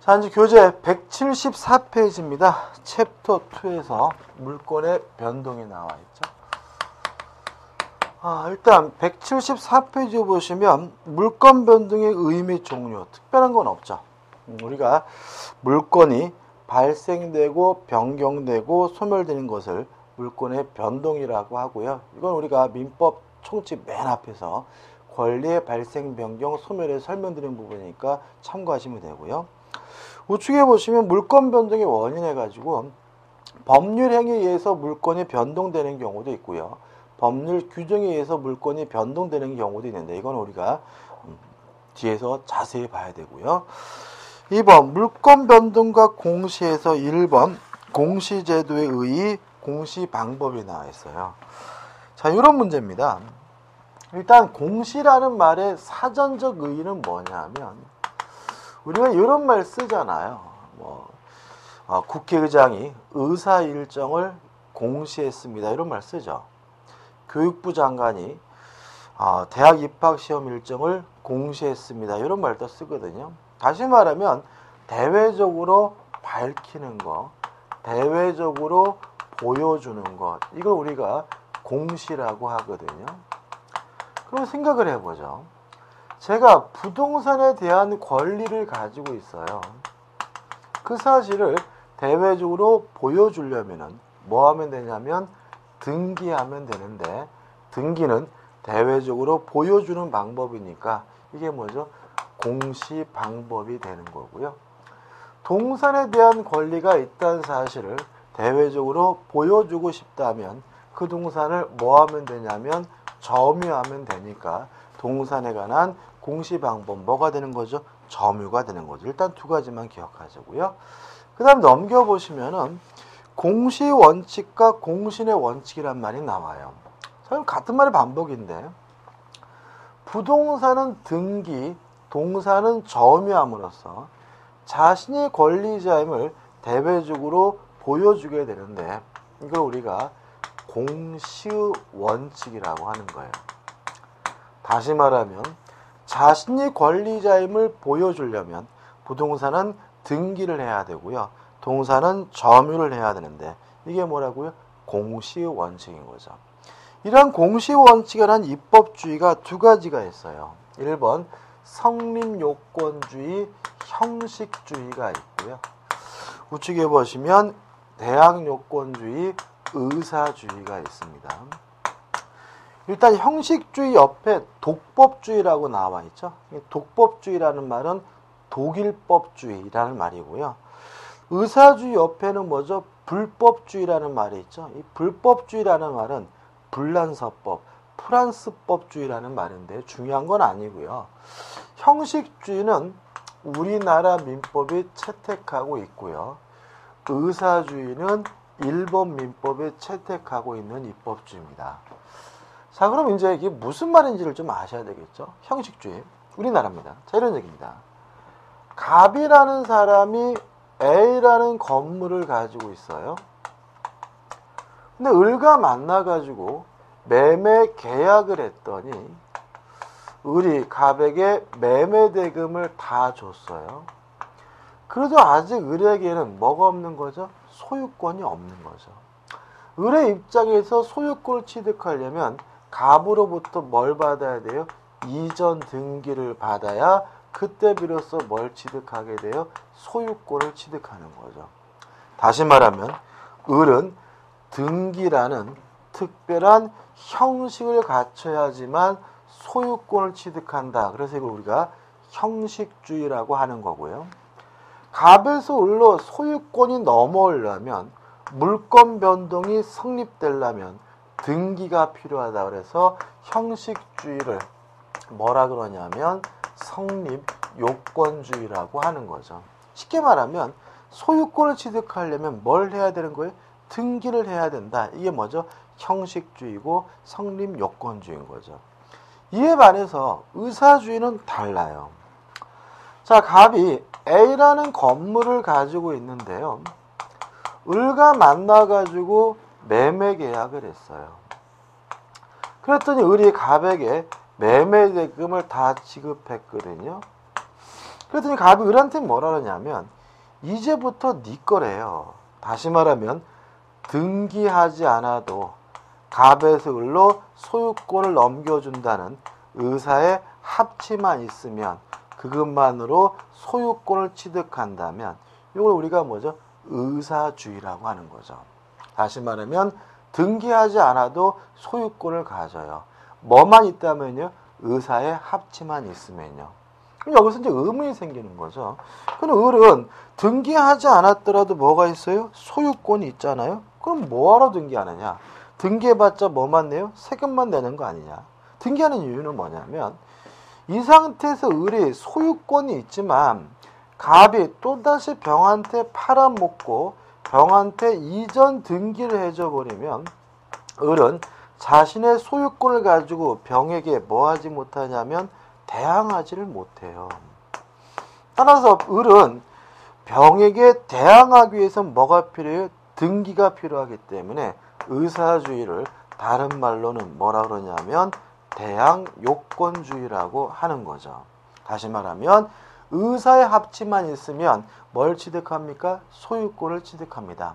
자, 이제 교재 174페이지입니다. 챕터 2에서 물권의 변동이 나와 있죠. 일단 174페이지 보시면 물권 변동의 의미 종류, 특별한 건 없죠. 우리가 물권이 발생되고 변경되고 소멸되는 것을 물권의 변동이라고 하고요. 이건 우리가 민법 총칙 맨 앞에서 권리의 발생, 변경, 소멸에 설명드린 부분이니까 참고하시면 되고요. 우측에 보시면 물권 변동의 원인 해가지고 법률 행위에 의해서 물권이 변동되는 경우도 있고요. 법률 규정에 의해서 물권이 변동되는 경우도 있는데 이건 우리가 뒤에서 자세히 봐야 되고요. 2번 물권 변동과 공시에서 1번 공시제도의 의의, 공시 방법이 나와 있어요. 자, 이런 문제입니다. 일단 공시라는 말의 사전적 의의는 뭐냐면 우리가 이런 말 쓰잖아요. 국회의장이 의사 일정을 공시했습니다. 이런 말 쓰죠. 교육부 장관이 대학 입학시험 일정을 공시했습니다. 이런 말도 쓰거든요. 다시 말하면 대외적으로 밝히는 것, 대외적으로 보여주는 것, 이걸 우리가 공시라고 하거든요. 그럼 생각을 해보죠. 제가 부동산에 대한 권리를 가지고 있어요. 그 사실을 대외적으로 보여주려면 뭐 하면 되냐면 등기하면 되는데, 등기는 대외적으로 보여주는 방법이니까 이게 뭐죠? 공시 방법이 되는 거고요. 동산에 대한 권리가 있다는 사실을 대외적으로 보여주고 싶다면 그 동산을 뭐 하면 되냐면 점유하면 되니까 동산에 관한 공시 방법 뭐가 되는 거죠? 점유가 되는 거죠. 일단 두 가지만 기억하자고요. 그 다음 넘겨보시면은 공시 원칙과 공신의 원칙이란 말이 나와요. 사실 같은 말의 반복인데 부동산은 등기, 동산은 점유함으로써 자신의 권리자임을 대외적으로 보여주게 되는데 이걸 우리가 공시 원칙이라고 하는 거예요. 다시 말하면 자신이 권리자임을 보여주려면 부동산은 등기를 해야 되고요. 동산은 점유를 해야 되는데 이게 뭐라고요? 공시 원칙인 거죠. 이러한 공시 원칙에 관한 입법주의가 두 가지가 있어요. 1번 성립요건주의, 형식주의가 있고요. 우측에 보시면 대항요건주의, 의사주의가 있습니다. 일단 형식주의 옆에 독법주의라고 나와 있죠. 독법주의라는 말은 독일법주의라는 말이고요. 의사주의 옆에는 뭐죠? 불법주의라는 말이 있죠. 이 불법주의라는 말은 불란서법, 프랑스법주의라는 말인데 중요한 건 아니고요. 형식주의는 우리나라 민법이 채택하고 있고요. 의사주의는 일본 민법이 채택하고 있는 입법주의입니다. 자, 그럼 이제 이게 무슨 말인지를 좀 아셔야 되겠죠? 형식주의, 우리나라입니다. 자, 이런 얘기입니다. 갑이라는 사람이 A라는 건물을 가지고 있어요. 근데 을과 만나가지고 매매 계약을 했더니 을이 갑에게 매매 대금을 다 줬어요. 그래도 아직 을에게는 뭐가 없는 거죠? 소유권이 없는 거죠. 을의 입장에서 소유권을 취득하려면 갑으로부터 뭘 받아야 돼요? 이전 등기를 받아야 그때 비로소 뭘 취득하게 돼요? 소유권을 취득하는 거죠. 다시 말하면 을은 등기라는 특별한 형식을 갖춰야지만 소유권을 취득한다. 그래서 이걸 우리가 형식주의라고 하는 거고요. 갑에서 을로 소유권이 넘어오려면 물권 변동이 성립되려면 등기가 필요하다. 그래서 형식주의를 뭐라 그러냐면 성립 요건주의라고 하는 거죠. 쉽게 말하면 소유권을 취득하려면 뭘 해야 되는 거예요? 등기를 해야 된다. 이게 뭐죠? 형식주의고 성립 요건주의인 거죠. 이에 반해서 의사주의는 달라요. 자, 갑이 A라는 건물을 가지고 있는데요. 을과 만나가지고 매매 계약을 했어요. 그랬더니 을이 갑에게 매매 대금을 다 지급했거든요. 그랬더니 갑이 을한테 뭐라 그러냐면 이제부터 네 거래요. 다시 말하면 등기하지 않아도 갑에서 을로 소유권을 넘겨준다는 의사의 합치만 있으면 그것만으로 소유권을 취득한다면 이걸 우리가 뭐죠? 의사주의라고 하는 거죠. 다시 말하면 등기하지 않아도 소유권을 가져요. 뭐만 있다면요? 의사의 합치만 있으면요. 그럼 여기서 이제 의문이 생기는 거죠. 그럼 을은 등기하지 않았더라도 뭐가 있어요? 소유권이 있잖아요. 그럼 뭐하러 등기하느냐? 등기해봤자 뭐만 내요? 세금만 내는 거 아니냐? 등기하는 이유는 뭐냐면 이 상태에서 을이 소유권이 있지만 갑이 또다시 병한테 팔아먹고 병한테 이전 등기를 해줘 버리면 을은 자신의 소유권을 가지고 병에게 뭐 하지 못하냐면 대항하지를 못해요. 따라서 을은 병에게 대항하기 위해서 뭐가 필요해요? 등기가 필요하기 때문에 의사주의를 다른 말로는 뭐라 그러냐면 대항요건주의라고 하는 거죠. 다시 말하면 의사의 합치만 있으면 뭘 취득합니까? 소유권을 취득합니다.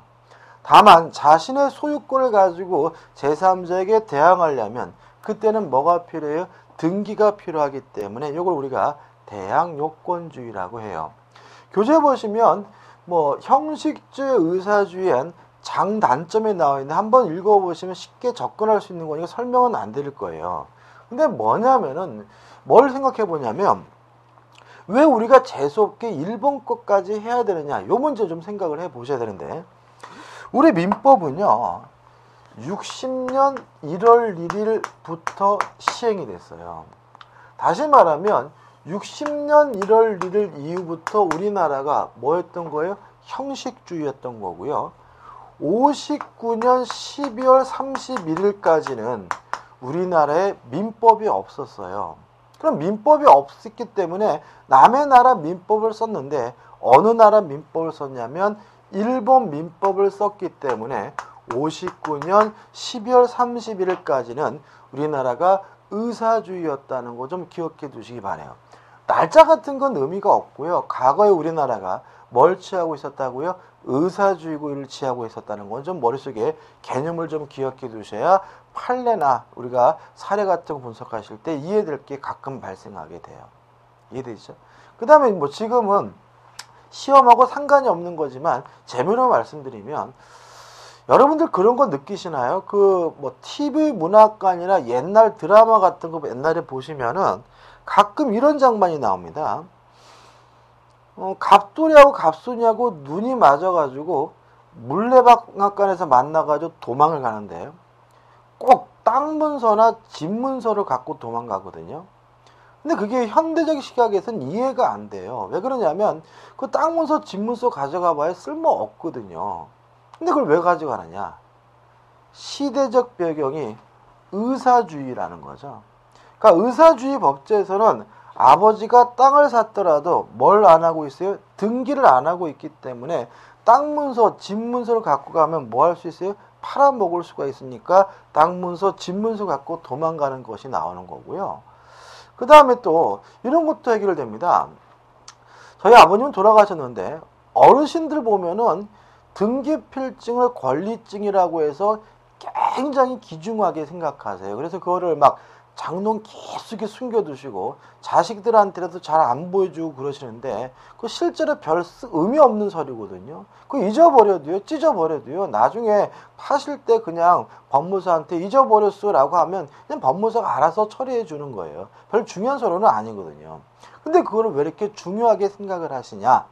다만 자신의 소유권을 가지고 제3자에게 대항하려면 그때는 뭐가 필요해요? 등기가 필요하기 때문에 이걸 우리가 대항요건주의라고 해요. 교재 보시면 뭐 형식주의 의사주의엔 장단점이 나와 있는데 한번 읽어보시면 쉽게 접근할 수 있는 거니까 설명은 안 드릴 거예요. 근데 뭐냐면은 뭘 생각해 보냐면 왜 우리가 재수없게 일본 것까지 해야 되느냐 요 문제 좀 생각을 해 보셔야 되는데 우리 민법은요 60년 1월 1일부터 시행이 됐어요. 다시 말하면 60년 1월 1일 이후부터 우리나라가 뭐였던 거예요? 형식주의였던 거고요. 59년 12월 31일까지는 우리나라에 민법이 없었어요. 그럼 민법이 없었기 때문에 남의 나라 민법을 썼는데 어느 나라 민법을 썼냐면 일본 민법을 썼기 때문에 59년 12월 31일까지는 우리나라가 의사주의였다는 거 좀 기억해 두시기 바라요. 날짜 같은 건 의미가 없고요. 과거에 우리나라가 뭘 취하고 있었다고요? 의사주의를 취하고 있었다는 건 좀 머릿속에 개념을 좀 기억해 두셔야 판례나 우리가 사례 같은 거 분석하실 때 이해될 게 가끔 발생하게 돼요. 이해되시죠? 그 다음에 뭐 지금은 시험하고 상관이 없는 거지만 재미로 말씀드리면 여러분들 그런 거 느끼시나요? 그 뭐 TV 문학관이나 옛날 드라마 같은 거 옛날에 보시면은 가끔 이런 장면이 나옵니다. 갑돌이하고 갑순이하고 눈이 맞아가지고 물레방앗간에서 만나가지고 도망을 가는데요. 꼭 땅 문서나 집 문서를 갖고 도망가거든요. 근데 그게 현대적 시각에서는 이해가 안 돼요. 왜 그러냐면 그 땅 문서, 집 문서 가져가 봐야 쓸모 없거든요. 근데 그걸 왜 가져가느냐? 시대적 배경이 의사주의라는 거죠. 그러니까 의사주의 법제에서는 아버지가 땅을 샀더라도 뭘 안 하고 있어요? 등기를 안 하고 있기 때문에 땅 문서, 집 문서를 갖고 가면 뭐 할 수 있어요? 팔아먹을 수가 있으니까 땅 문서, 집 문서 갖고 도망가는 것이 나오는 거고요. 그 다음에 또 이런 것도 해결됩니다. 저희 아버님은 돌아가셨는데 어르신들 보면은 등기필증을 권리증이라고 해서 굉장히 귀중하게 생각하세요. 그래서 그거를 막 장롱 깊숙이 숨겨두시고 자식들한테라도 잘 안 보여주고 그러시는데 그 실제로 별 의미 없는 서류거든요. 그거 잊어버려도요, 찢어버려도요, 나중에 파실 때 그냥 법무사한테 잊어버렸어라고 하면 그냥 법무사가 알아서 처리해 주는 거예요. 별 중요한 서류는 아니거든요. 근데 그거를 왜 이렇게 중요하게 생각을 하시냐?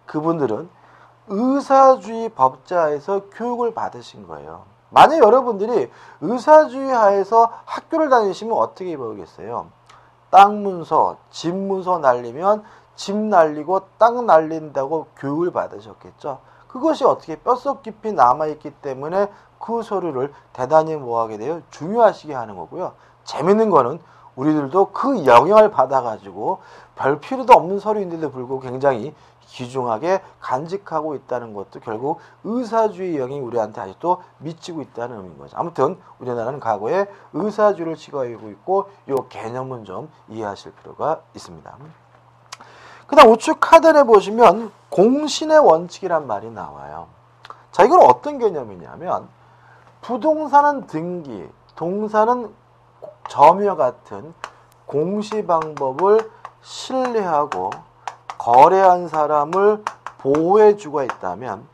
그분들은 의사주의 법제하에서 교육을 받으신 거예요. 만약 여러분들이 의사주의 하에서 학교를 다니시면 어떻게 배우겠어요? 땅 문서, 집 문서 날리면 집 날리고 땅 날린다고 교육을 받으셨겠죠. 그것이 어떻게 뼛속 깊이 남아있기 때문에 그 서류를 대단히 뭐하게 돼요? 중요하시게 하는 거고요. 재밌는 거는 우리들도 그 영향을 받아가지고 별 필요도 없는 서류인데도 불구하고 굉장히 귀중하게 간직하고 있다는 것도 결국 의사주의 영향이 우리한테 아직도 미치고 있다는 의미인 거죠. 아무튼 우리나라는 과거에 의사주의를 취하고 있고 이 개념은 좀 이해하실 필요가 있습니다. 그 다음 우측 하단에 보시면 공신의 원칙이란 말이 나와요. 자, 이건 어떤 개념이냐면 부동산은 등기, 동사는 점유와 같은 공시 방법을 신뢰하고 거래한 사람을 보호해 주고 있다면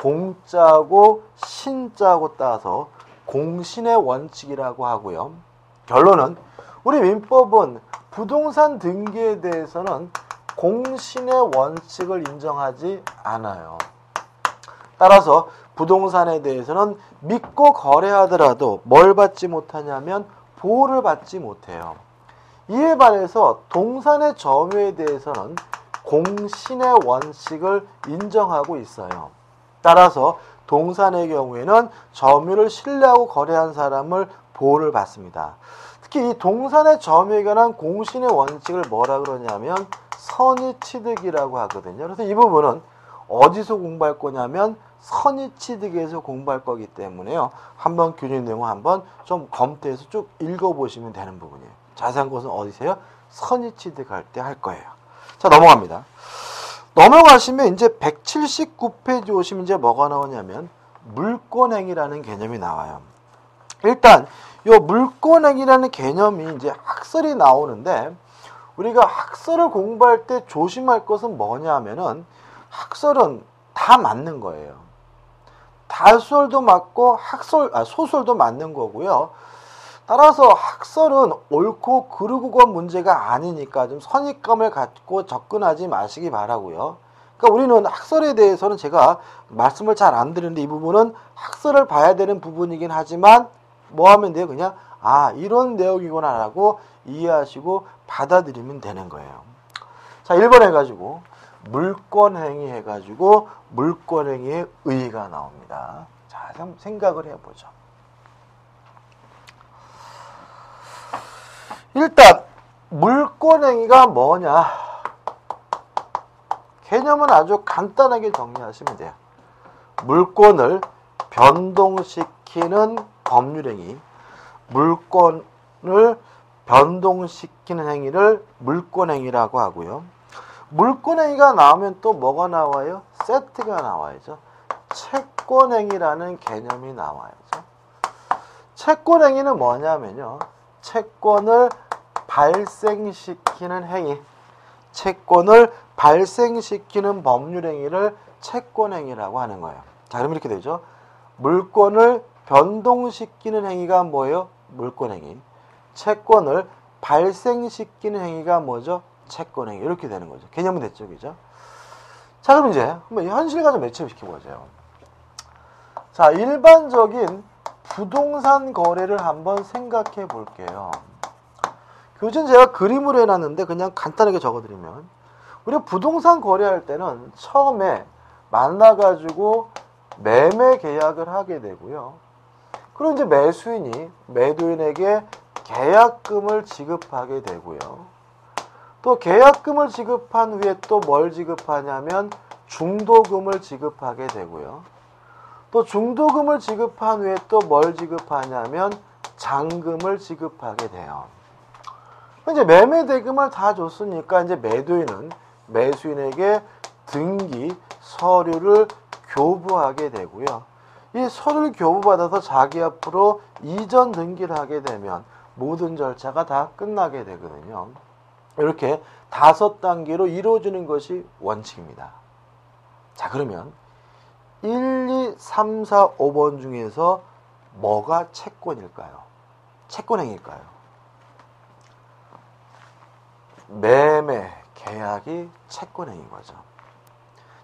공자고 신자고 따서 공신의 원칙이라고 하고요. 결론은 우리 민법은 부동산 등기에 대해서는 공신의 원칙을 인정하지 않아요. 따라서 부동산에 대해서는 믿고 거래하더라도 뭘 받지 못하냐면 보호를 받지 못해요. 이에 반해서 동산의 점유에 대해서는 공신의 원칙을 인정하고 있어요. 따라서 동산의 경우에는 점유를 신뢰하고 거래한 사람을 보호를 받습니다. 특히 이 동산의 점유에 관한 공신의 원칙을 뭐라 그러냐면 선의취득이라고 하거든요. 그래서 이 부분은 어디서 공부할 거냐면 선의취득에서 공부할 거기 때문에요. 한번 교재 내용을 한번 좀 검토해서 쭉 읽어보시면 되는 부분이에요. 자세한 것은 어디세요? 선의취득할 때 할 거예요. 자, 넘어갑니다. 넘어가시면 이제 179페이지 오시면 이제 뭐가 나오냐면 물권행위라는 개념이 나와요. 일단 이 물권행위라는 개념이 이제 학설이 나오는데 우리가 학설을 공부할 때 조심할 것은 뭐냐면은 학설은 다 맞는 거예요. 다설도 맞고 소설도 맞는 거고요. 따라서 학설은 옳고 그르고가 문제가 아니니까 좀 선입감을 갖고 접근하지 마시기 바라고요. 그러니까 우리는 학설에 대해서는 제가 말씀을 잘 안 드리는데 이 부분은 학설을 봐야 되는 부분이긴 하지만 뭐 하면 돼요? 그냥 이런 내용이구나 라고 이해하시고 받아들이면 되는 거예요. 자, 1번 해가지고 물권행위 해가지고 물권행위의 의의가 나옵니다. 자, 생각을 해보죠. 일단 물권행위가 뭐냐? 개념은 아주 간단하게 정리하시면 돼요. 물권을 변동시키는 법률행위, 물권을 변동시키는 행위를 물권행위라고 하고요. 물권행위가 나오면 또 뭐가 나와요? 세트가 나와야죠. 채권행위라는 개념이 나와야죠. 채권행위는 뭐냐면요. 채권을 발생시키는 행위, 채권을 발생시키는 법률행위를 채권행위라고 하는 거예요. 자, 그럼 이렇게 되죠. 물권을 변동시키는 행위가 뭐예요? 물권행위. 채권을 발생시키는 행위가 뭐죠? 채권행위. 이렇게 되는 거죠. 개념은 됐죠, 그죠? 자, 그럼 이제 한번 현실과 좀 매치시켜보죠. 자, 일반적인 부동산 거래를 한번 생각해 볼게요. 교재는 제가 그림으로 해놨는데 그냥 간단하게 적어드리면 우리가 부동산 거래할 때는 처음에 만나가지고 매매 계약을 하게 되고요. 그리고 이제 매수인이 매도인에게 계약금을 지급하게 되고요. 또 계약금을 지급한 후에 또 뭘 지급하냐면 중도금을 지급하게 되고요. 또 중도금을 지급한 후에 또 뭘 지급하냐면 잔금을 지급하게 돼요. 이제 매매 대금을 다 줬으니까 이제 매도인은 매수인에게 등기 서류를 교부하게 되고요. 이 서류를 교부받아서 자기 앞으로 이전 등기를 하게 되면 모든 절차가 다 끝나게 되거든요. 이렇게 5단계로 이루어지는 것이 원칙입니다. 자, 그러면 1, 2, 3, 4, 5번 중에서 뭐가 채권일까요? 채권행위일까요? 매매 계약이 채권행위인 거죠.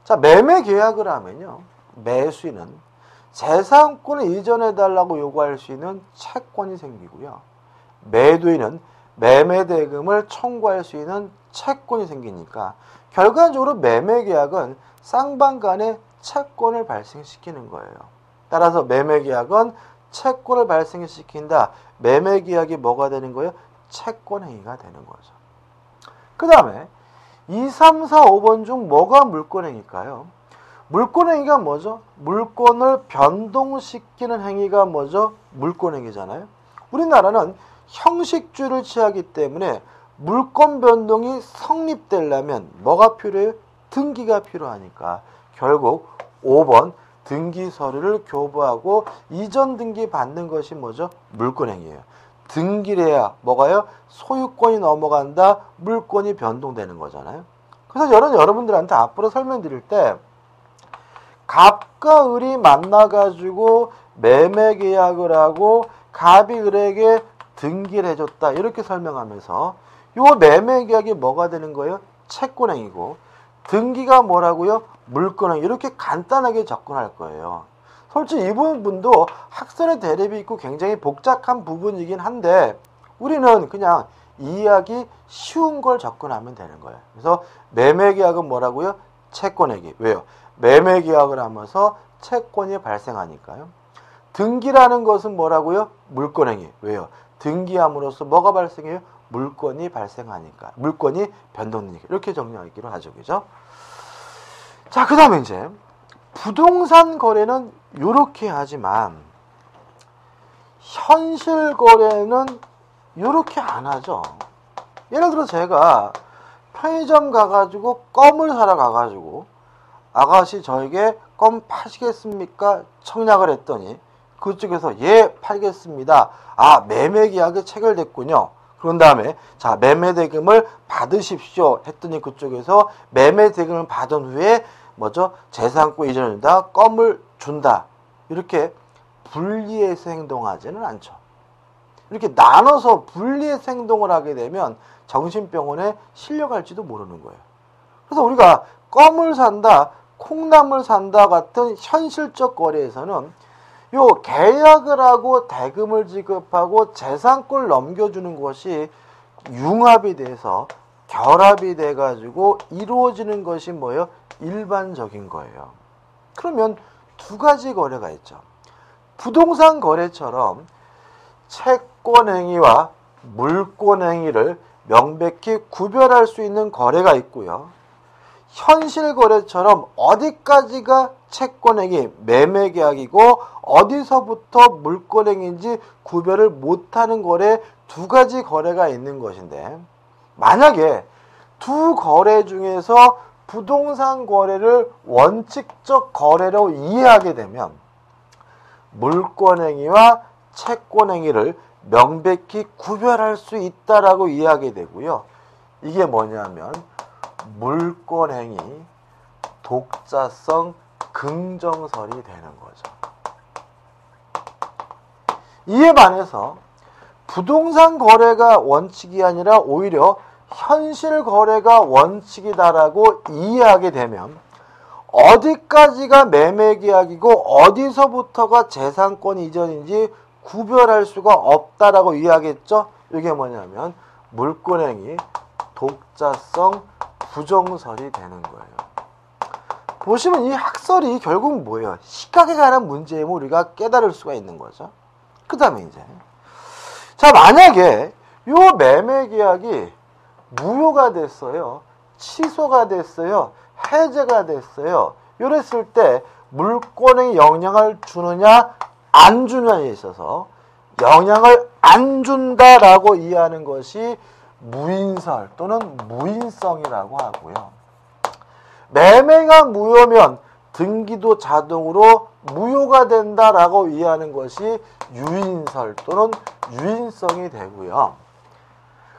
자, 매매 계약을 하면요. 매수인은 재산권을 이전해달라고 요구할 수 있는 채권이 생기고요. 매도인은 매매 대금을 청구할 수 있는 채권이 생기니까 결과적으로 매매 계약은 쌍방 간에 채권을 발생시키는 거예요. 따라서 매매 계약은 채권을 발생시킨다. 매매 계약이 뭐가 되는 거예요? 채권 행위가 되는 거죠. 그 다음에 2, 3, 4, 5번 중 뭐가 물권행위일까요? 물권행위가 뭐죠? 물권을 변동시키는 행위가 뭐죠? 물권행위잖아요. 우리나라는 형식주의를 취하기 때문에 물권 변동이 성립되려면 뭐가 필요해요? 등기가 필요하니까 결국 5번 등기 서류를 교부하고 이전 등기 받는 것이 뭐죠? 물권행위예요. 등기를 해야 뭐가요? 소유권이 넘어간다, 물권이 변동되는 거잖아요. 그래서 저는 여러분들한테 앞으로 설명드릴 때 갑과 을이 만나가지고 매매 계약을 하고 갑이 을에게 등기를 해줬다 이렇게 설명하면서 요 매매 계약이 뭐가 되는 거예요? 채권행위고 등기가 뭐라고요? 물권행위. 이렇게 간단하게 접근할 거예요. 솔직히 이 부분도 학설의 대립이 있고 굉장히 복잡한 부분이긴 한데 우리는 그냥 이해하기 쉬운 걸 접근하면 되는 거예요. 그래서 매매계약은 뭐라고요? 채권행위. 왜요? 매매계약을 하면서 채권이 발생하니까요. 등기라는 것은 뭐라고요? 물권행위. 왜요? 등기함으로써 뭐가 발생해요? 물권이 발생하니까. 물권이 변동되니까. 이렇게 정리하기로 하죠. 그죠? 자, 그 다음에 이제 부동산 거래는 이렇게 하지만 현실 거래는 이렇게 안 하죠. 예를 들어 제가 편의점 가가지고 껌을 사러 가가지고 아가씨 저에게 껌 파시겠습니까? 청약을 했더니 그쪽에서 예 팔겠습니다. 아 매매 계약이 체결됐군요. 그런 다음에 자 매매 대금을 받으십시오 했더니 그쪽에서 매매 대금을 받은 후에 뭐죠? 재산권 이전이다 껌을 준다. 이렇게 분리해서 행동하지는 않죠. 이렇게 나눠서 분리해서 행동을 하게 되면 정신병원에 실려갈지도 모르는 거예요. 그래서 우리가 껌을 산다, 콩나물 산다 같은 현실적 거래에서는 요 계약을 하고 대금을 지급하고 재산권을 넘겨주는 것이 융합이 돼서 결합이 돼가지고 이루어지는 것이 뭐예요? 일반적인 거예요. 그러면 두 가지 거래가 있죠. 부동산 거래처럼 채권행위와 물권행위를 명백히 구별할 수 있는 거래가 있고요. 현실 거래처럼 어디까지가 채권행위, 매매계약이고 어디서부터 물권행위인지 구별을 못하는 거래 두 가지 거래가 있는 것인데 만약에 두 거래 중에서 부동산 거래를 원칙적 거래로 이해하게 되면 물권행위와 채권행위를 명백히 구별할 수 있다라고 이해하게 되고요. 이게 뭐냐면 물권행위, 독자성, 긍정설이 되는 거죠. 이에 반해서 부동산 거래가 원칙이 아니라 오히려 현실 거래가 원칙이다라고 이해하게 되면 어디까지가 매매계약이고 어디서부터가 재산권 이전인지 구별할 수가 없다라고 이해하겠죠? 이게 뭐냐면 물권행위, 독자성, 부정설이 되는 거예요. 보시면 이 학설이 결국 뭐예요? 시각에 관한 문제임을 우리가 깨달을 수가 있는 거죠. 그 다음에 이제 자 만약에 요 매매계약이 무효가 됐어요. 취소가 됐어요. 해제가 됐어요. 이랬을 때 물권에 영향을 주느냐 안 주느냐에 있어서 영향을 안 준다라고 이해하는 것이 무인설 또는 무인성이라고 하고요. 매매가 무효면 등기도 자동으로 무효가 된다라고 이해하는 것이 유인설 또는 유인성이 되고요.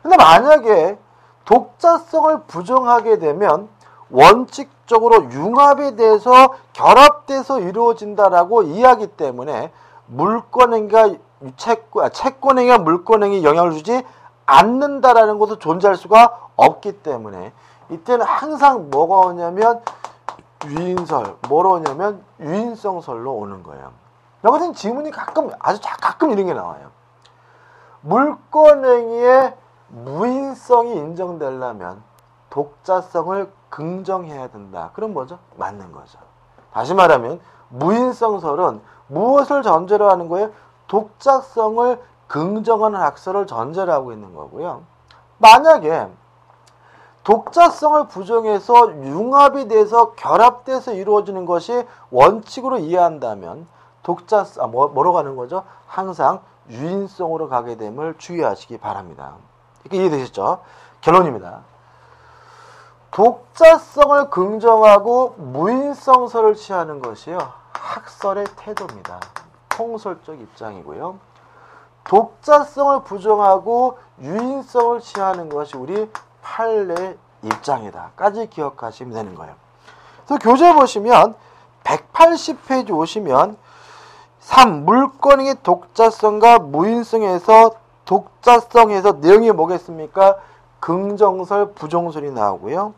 근데 만약에 독자성을 부정하게 되면 원칙적으로 융합이 돼서 결합돼서 이루어진다라고 이해하기 때문에 물권행위가 채권행위가 물권행위에 영향을 주지 않는다라는 것도 존재할 수가 없기 때문에 이때는 항상 뭐가 오냐면 유인설, 뭐로 오냐면 유인성설로 오는 거예요. 여기서 지문이 아주 가끔 이런 게 나와요. 물권행위의 무인성이 인정되려면 독자성을 긍정해야 된다. 그럼 뭐죠? 맞는 거죠. 다시 말하면 무인성설은 무엇을 전제로 하는 거예요? 독자성을 긍정하는 학설을 전제로 하고 있는 거고요. 만약에 독자성을 부정해서 융합이 돼서 결합돼서 이루어지는 것이 원칙으로 이해한다면 뭐로 가는 거죠? 항상 유인성으로 가게 됨을 주의하시기 바랍니다. 이렇게 이해되셨죠? 결론입니다. 독자성을 긍정하고 무인성설을 취하는 것이요. 학설의 태도입니다. 통설적 입장이고요. 독자성을 부정하고 유인성을 취하는 것이 우리 판례의 입장이다. 까지 기억하시면 되는 거예요. 그래서 교재 보시면 180페이지 오시면 3. 물권의 독자성과 무인성에서 독자성에서 내용이 뭐겠습니까? 긍정설, 부정설이 나오고요.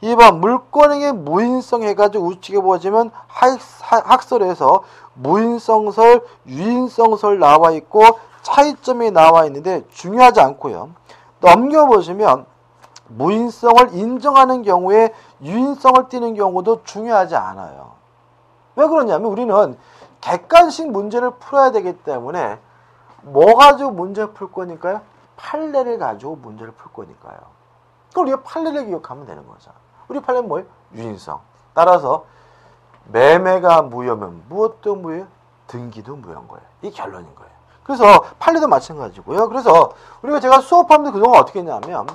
2번 물권의 무인성 해가지고 우측에 보시면 학설에서 무인성설, 유인성설 나와 있고 차이점이 나와 있는데 중요하지 않고요. 넘겨보시면 무인성을 인정하는 경우에 유인성을 띠는 경우도 중요하지 않아요. 왜 그러냐면 우리는 객관식 문제를 풀어야 되기 때문에 뭐 가지고 문제를 풀 거니까요? 판례를 가지고 문제를 풀 거니까요. 그럼 우리가 판례를 기억하면 되는 거죠. 우리 판례는 뭐예요? 유인성. 따라서 매매가 무효면 무엇도 무효? 등기도 무효인 거예요. 이 결론인 거예요. 그래서 판례도 마찬가지고요. 그래서 우리가 제가 수업하면서 그동안 어떻게 했냐면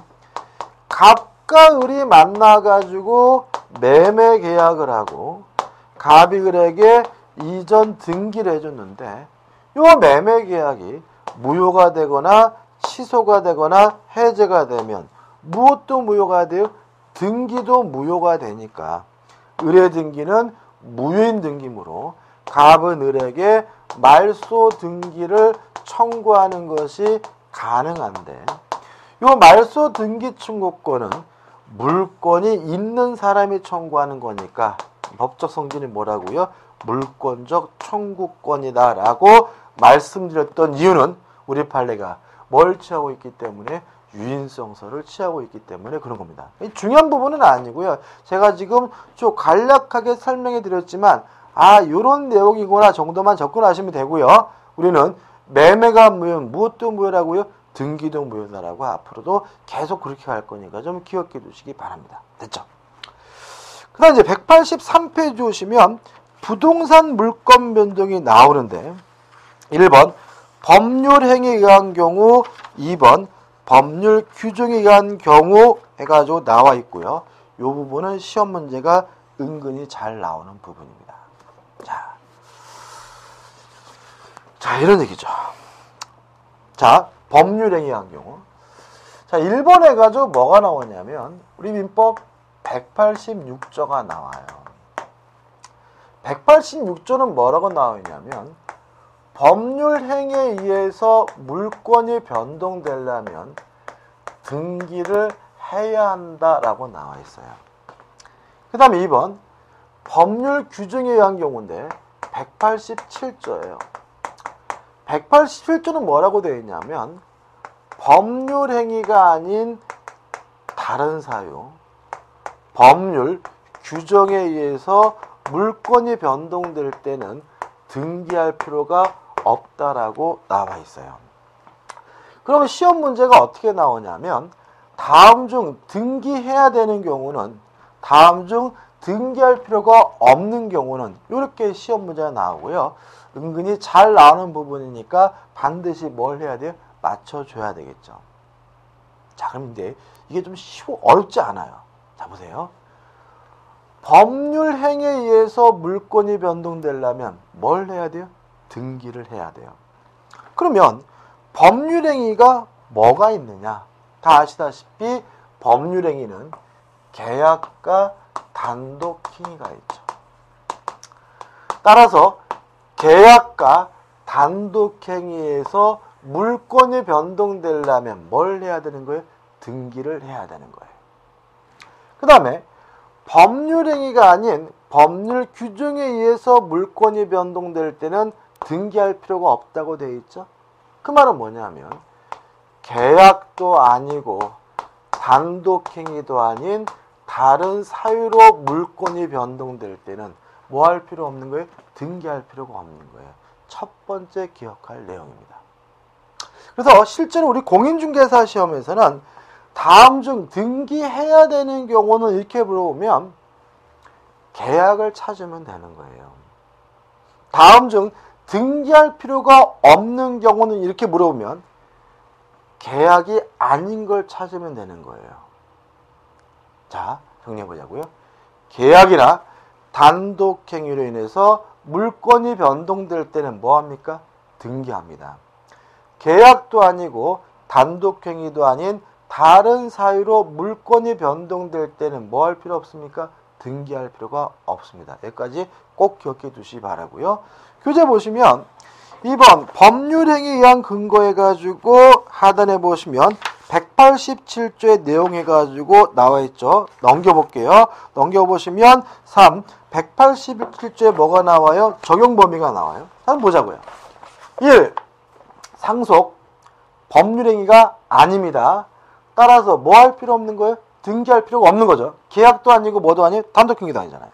갑과 을이 만나가지고 매매 계약을 하고 갑이 을에게 이전 등기를 해줬는데 이 매매 계약이 무효가 되거나 취소가 되거나 해제가 되면 무엇도 무효가 돼요? 등기도 무효가 되니까 을의 등기는 무효인 등기므로 갑은 을에게 말소 등기를 청구하는 것이 가능한데 이 말소 등기 청구권은 물권이 있는 사람이 청구하는 거니까 법적 성질이 뭐라고요? 물권적 청구권이다라고 말씀드렸던 이유는 우리 판례가 뭘 취하고 있기 때문에 유인성설을 취하고 있기 때문에 그런 겁니다. 중요한 부분은 아니고요. 제가 지금 좀 간략하게 설명해 드렸지만 이런 내용이구나 정도만 접근하시면 되고요. 우리는 매매가 무효, 무엇도 무효라고요? 등기도 무효다라고 앞으로도 계속 그렇게 갈 거니까 좀 기억해 두시기 바랍니다. 됐죠? 그 다음 이제 183페이지 오시면 부동산 물권 변동이 나오는데 1번 법률 행위에 의한 경우 2번 법률 규정에 의한 경우 해가지고 나와 있고요. 이 부분은 시험 문제가 은근히 잘 나오는 부분입니다. 자 이런 얘기죠. 자 법률 행위에 의한 경우 자 1번 해가지고 뭐가 나오냐면 우리 민법 186조가 나와요. 186조는 뭐라고 나오냐면 법률 행위에 의해서 물권이 변동되려면 등기를 해야 한다라고 나와 있어요. 그 다음에 2번 법률 규정에 의한 경우인데 187조예요. 187조는 뭐라고 되어 있냐면 법률 행위가 아닌 다른 사유, 법률 규정에 의해서 물권이 변동될 때는 등기할 필요가 없다라고 나와 있어요. 그러면 시험 문제가 어떻게 나오냐면 다음 중 등기해야 되는 경우는 다음 중 등기할 필요가 없는 경우는 이렇게 시험 문제가 나오고요. 은근히 잘 나오는 부분이니까 반드시 뭘 해야 돼요? 맞춰줘야 되겠죠. 자, 그럼 이제 이게 좀 어렵지 않아요. 자, 보세요. 법률 행위에 의해서 물권이 변동되려면 뭘 해야 돼요? 등기를 해야 돼요. 그러면 법률 행위가 뭐가 있느냐? 다 아시다시피 법률 행위는 계약과 단독 행위가 있죠. 따라서 계약과 단독 행위에서 물권이 변동되려면 뭘 해야 되는 거예요? 등기를 해야 되는 거예요. 그 다음에 법률 행위가 아닌 법률 규정에 의해서 물권이 변동될 때는 등기할 필요가 없다고 되어 있죠. 그 말은 뭐냐면 계약도 아니고 단독 행위도 아닌 다른 사유로 물권이 변동될 때는 뭐 할 필요 없는 거예요? 등기할 필요가 없는 거예요. 첫 번째 기억할 내용입니다. 그래서 실제로 우리 공인중개사 시험에서는 다음 중 등기해야 되는 경우는 이렇게 물어보면 계약을 찾으면 되는 거예요. 다음 중 등기할 필요가 없는 경우는 이렇게 물어보면 계약이 아닌 걸 찾으면 되는 거예요. 자, 정리해보자고요. 계약이나 단독행위로 인해서 물권이 변동될 때는 뭐합니까? 등기합니다. 계약도 아니고 단독행위도 아닌 다른 사유로 물권이 변동될 때는 뭐 할 필요 없습니까? 등기할 필요가 없습니다. 여기까지 꼭 기억해 두시기 바라고요. 교재 보시면 2번 법률행위에 의한 근거해가지고 하단에 보시면 187조의 내용해가지고 나와있죠. 넘겨볼게요. 넘겨보시면 3, 187조에 뭐가 나와요? 적용 범위가 나와요. 한번 보자고요. 1. 상속 법률행위가 아닙니다. 따라서 뭐 할 필요 없는 거예요? 등기할 필요가 없는 거죠. 계약도 아니고 뭐도 아니고 단독행위도 아니잖아요.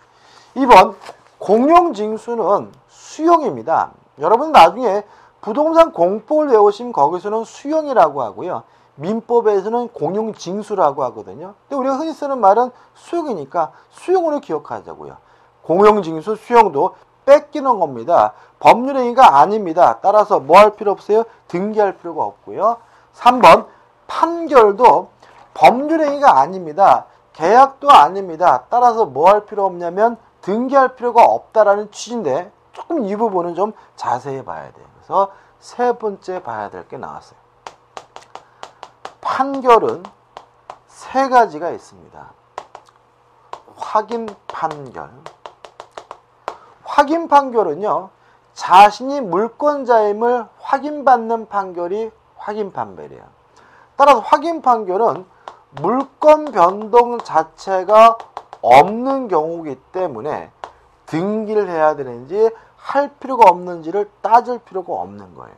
2번 공용징수는 수용입니다. 여러분 나중에 부동산 공법을 외우시면 거기서는 수용이라고 하고요. 민법에서는 공용징수라고 하거든요. 근데 우리가 흔히 쓰는 말은 수용이니까 수용으로 기억하자고요. 공용징수 수용도 뺏기는 겁니다. 법률행위가 아닙니다. 따라서 뭐 할 필요 없어요? 등기할 필요가 없고요. 3번 판결도 법률행위가 아닙니다. 계약도 아닙니다. 따라서 뭐 할 필요 없냐면 등기할 필요가 없다라는 취지인데 조금 이 부분은 좀 자세히 봐야 돼요. 그래서 세 번째 봐야 될 게 나왔어요. 판결은 세 가지가 있습니다. 확인 판결. 확인 판결은요, 자신이 물권자임을 확인받는 판결이 확인 판결이에요. 따라서 확인 판결은 물권 변동 자체가 없는 경우이기 때문에 등기를 해야 되는지 할 필요가 없는지를 따질 필요가 없는 거예요.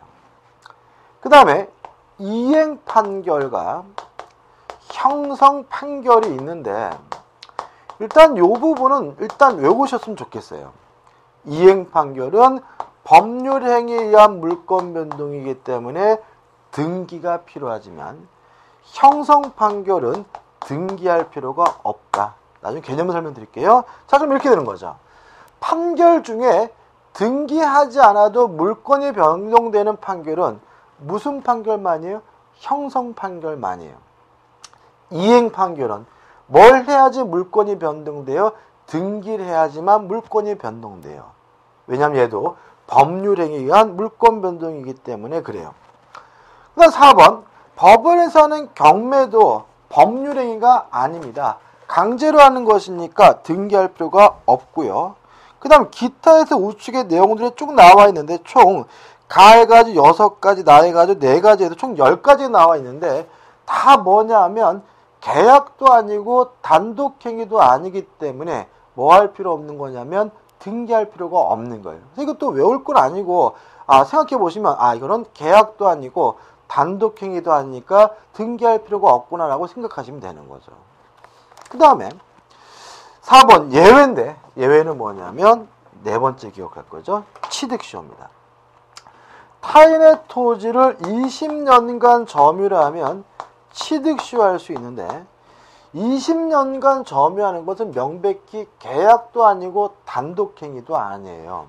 그 다음에 이행 판결과 형성 판결이 있는데 일단 이 부분은 일단 외우셨으면 좋겠어요. 이행 판결은 법률 행위에 의한 물권 변동이기 때문에 등기가 필요하지만 형성 판결은 등기할 필요가 없다. 나중에 개념을 설명드릴게요. 자, 그럼 이렇게 되는 거죠. 판결 중에 등기하지 않아도 물권이 변동되는 판결은 무슨 판결만이에요? 형성 판결만이에요. 이행 판결은 뭘 해야지 물권이 변동돼요? 등기를 해야지만 물권이 변동돼요. 왜냐하면 얘도 법률행위에 의한 물권 변동이기 때문에 그래요. 그 다음 4번 법원에서는 경매도 법률행위가 아닙니다. 강제로 하는 것이니까 등기할 필요가 없고요. 그 다음 기타에서 우측의 내용들이 쭉 나와 있는데 총 가해가지고 6가지, 나해가지고 4가지 해서 총 10가지 나와 있는데 다 뭐냐 하면 계약도 아니고 단독행위도 아니기 때문에 뭐 할 필요 없는 거냐면 등기할 필요가 없는 거예요. 그래서 이것도 외울 건 아니고 생각해 보시면 이거는 계약도 아니고 단독행위도 아니니까 등기할 필요가 없구나라고 생각하시면 되는 거죠. 그 다음에 4번 예외인데 예외는 뭐냐면 네 번째 기억할 거죠. 취득시효입니다. 타인의 토지를 20년간 점유하면 취득시효할 수 있는데 20년간 점유하는 것은 명백히 계약도 아니고 단독행위도 아니에요.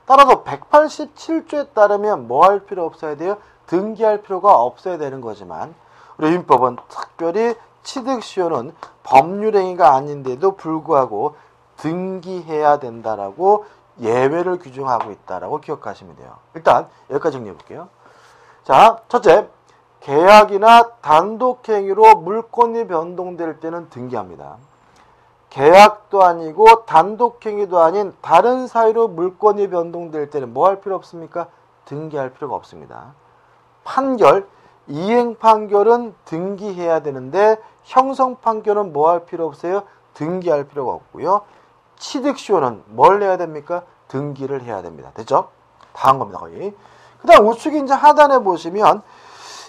따라서 187조에 따르면 뭐 할 필요 없어야 돼요? 등기할 필요가 없어야 되는 거지만 우리 민법은 특별히 취득시효는 법률행위가 아닌데도 불구하고 등기해야 된다라고 예외를 규정하고 있다라고 기억하시면 돼요. 일단 여기까지 정리해 볼게요. 자, 첫째, 계약이나 단독행위로 물권이 변동될 때는 등기합니다. 계약도 아니고 단독행위도 아닌 다른 사유로 물권이 변동될 때는 뭐 할 필요 없습니까? 등기할 필요가 없습니다. 판결, 이행 판결은 등기해야 되는데 형성 판결은 뭐 할 필요 없어요? 등기할 필요가 없고요. 취득시효는 뭘 해야 됩니까? 등기를 해야 됩니다. 됐죠? 다 한 겁니다, 거의. 그 다음 우측에 이제 하단에 보시면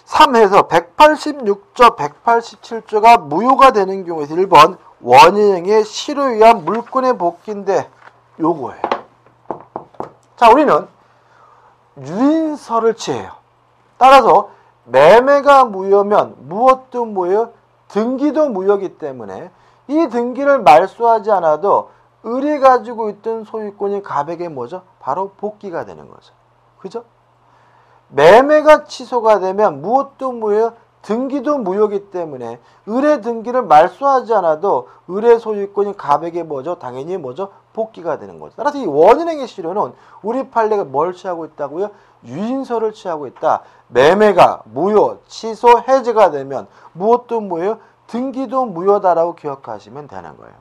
3에서 186조, 187조가 무효가 되는 경우에서 1번 원인행위의 실효에 의한 물권의 복귀인데 요거예요. 자, 우리는 유인서를 취해요. 따라서 매매가 무효면 무엇도 무효예요? 등기도 무효이기 때문에 이 등기를 말소하지 않아도 을이 가지고 있던 소유권이 갑에게 뭐죠? 바로 복귀가 되는 거죠. 그죠? 매매가 취소가 되면 무엇도 무효예요? 등기도 무효이기 때문에 을의 등기를 말소하지 않아도 을의 소유권이 갑에게 뭐죠? 당연히 뭐죠? 복귀가 되는 거죠. 따라서 이 원인행위 실효는 우리 판례가 뭘 취하고 있다고요? 유인서를 취하고 있다. 매매가 무효, 취소, 해제가 되면 무엇도 무효, 등기도 무효다라고 기억하시면 되는 거예요.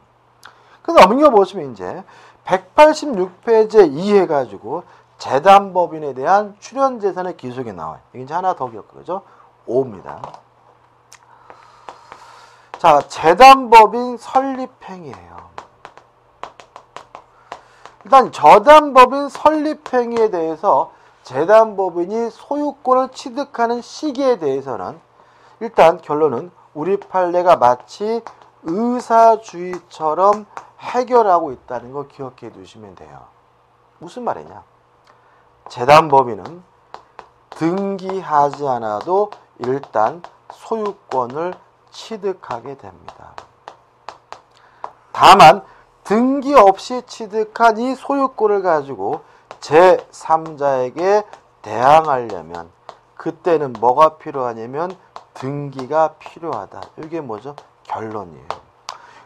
그래서 넘겨보시면 이제 186페이지에 2 해가지고 재단법인에 대한 출연재산의 기속이 나와요. 이제 하나 더 기억하죠? 5입니다. 자, 재단법인 설립행위예요. 일단 저단법인 설립행위에 대해서 재단법인이 소유권을 취득하는 시기에 대해서는 일단 결론은 우리 판례가 마치 의사주의처럼 해결하고 있다는 거 기억해 두시면 돼요. 무슨 말이냐? 재단법인은 등기하지 않아도 일단 소유권을 취득하게 됩니다. 다만 등기 없이 취득한 이 소유권을 가지고 제3자에게 대항하려면 그때는 뭐가 필요하냐면 등기가 필요하다. 이게 뭐죠? 결론이에요.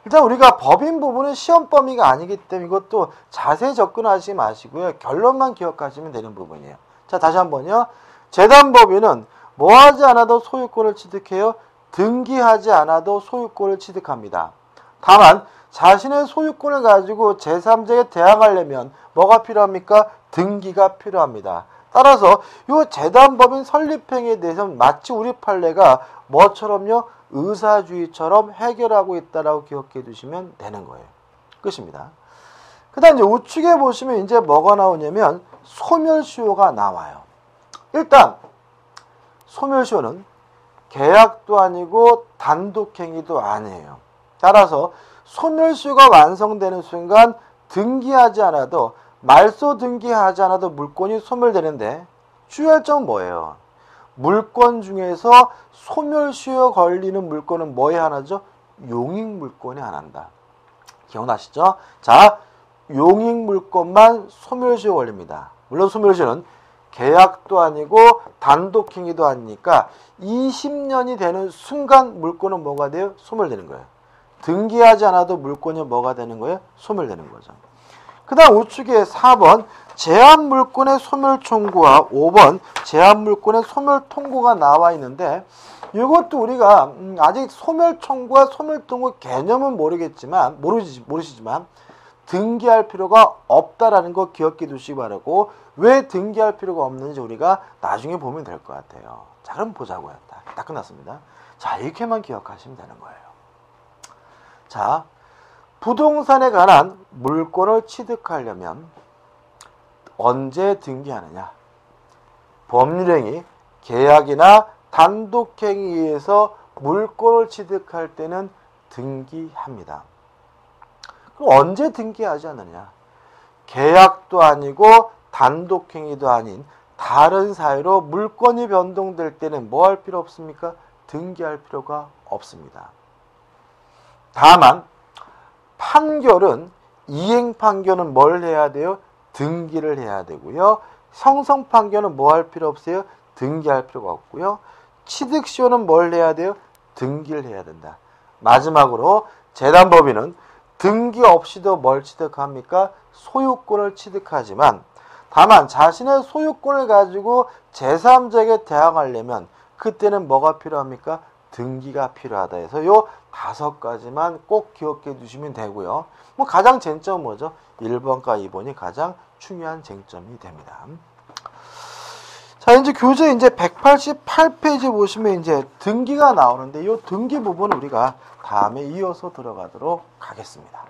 일단 우리가 법인 부분은 시험 범위가 아니기 때문에 이것도 자세히 접근하지 마시고요. 결론만 기억하시면 되는 부분이에요. 자, 다시 한번요. 재단법인은 뭐 하지 않아도 소유권을 취득해요? 등기하지 않아도 소유권을 취득합니다. 다만 자신의 소유권을 가지고 제3자에게 대항하려면 뭐가 필요합니까? 등기가 필요합니다. 따라서 이 재단법인 설립행위에 대해서는 마치 우리 판례가 뭐처럼요? 의사주의처럼 해결하고 있다라고 기억해 두시면 되는 거예요. 끝입니다. 그 다음 이제 우측에 보시면 이제 뭐가 나오냐면 소멸시효가 나와요. 일단 소멸시효는 계약도 아니고 단독행위도 아니에요. 따라서 소멸시효가 완성되는 순간 등기하지 않아도 말소 등기하지 않아도 물건이 소멸되는데 주의할 점은 뭐예요? 물건 중에서 소멸시효 걸리는 물건은 뭐에 하나죠? 용익물건에 하나입니다. 기억나시죠? 자, 용익물건만 소멸시효 걸립니다. 물론 소멸시효는 계약도 아니고 단독행위도 아니니까 20년이 되는 순간 물건은 뭐가 돼요? 소멸되는 거예요. 등기하지 않아도 물건이 뭐가 되는 거예요? 소멸되는 거죠. 그 다음 우측에 4번 제한물건의 소멸청구와 5번 제한물건의 소멸통고가 나와 있는데 이것도 우리가 아직 소멸청구와 소멸통고 개념은 모르시지만 등기할 필요가 없다라는 거 기억해 두시기 바라고 왜 등기할 필요가 없는지 우리가 나중에 보면 될 것 같아요. 자, 그럼 보자고요. 다 끝났습니다. 자, 이렇게만 기억하시면 되는 거예요. 자, 부동산에 관한 물건을 취득하려면 언제 등기하느냐? 법률행위, 계약이나 단독행위에 의해서 물건을 취득할 때는 등기합니다. 그럼 언제 등기하지 않느냐? 계약도 아니고 단독행위도 아닌 다른 사유로 물건이 변동될 때는 뭐 할 필요 없습니까? 등기할 필요가 없습니다. 다만 판결은 이행 판결은 뭘 해야 돼요? 등기를 해야 되고요. 형성 판결은 뭐 할 필요 없어요? 등기할 필요가 없고요. 취득시효는 뭘 해야 돼요? 등기를 해야 된다. 마지막으로 재단법인은 등기 없이도 뭘 취득합니까? 소유권을 취득하지만 다만 자신의 소유권을 가지고 제3자에게 대항하려면 그때는 뭐가 필요합니까? 등기가 필요하다 해서 요 5가지만 꼭 기억해 두시면 되고요. 뭐 가장 쟁점은 뭐죠? 1번과 2번이 가장 중요한 쟁점이 됩니다. 자, 이제 교재 이제 188페이지 보시면 이제 등기가 나오는데 이 등기 부분은 우리가 다음에 이어서 들어가도록 하겠습니다.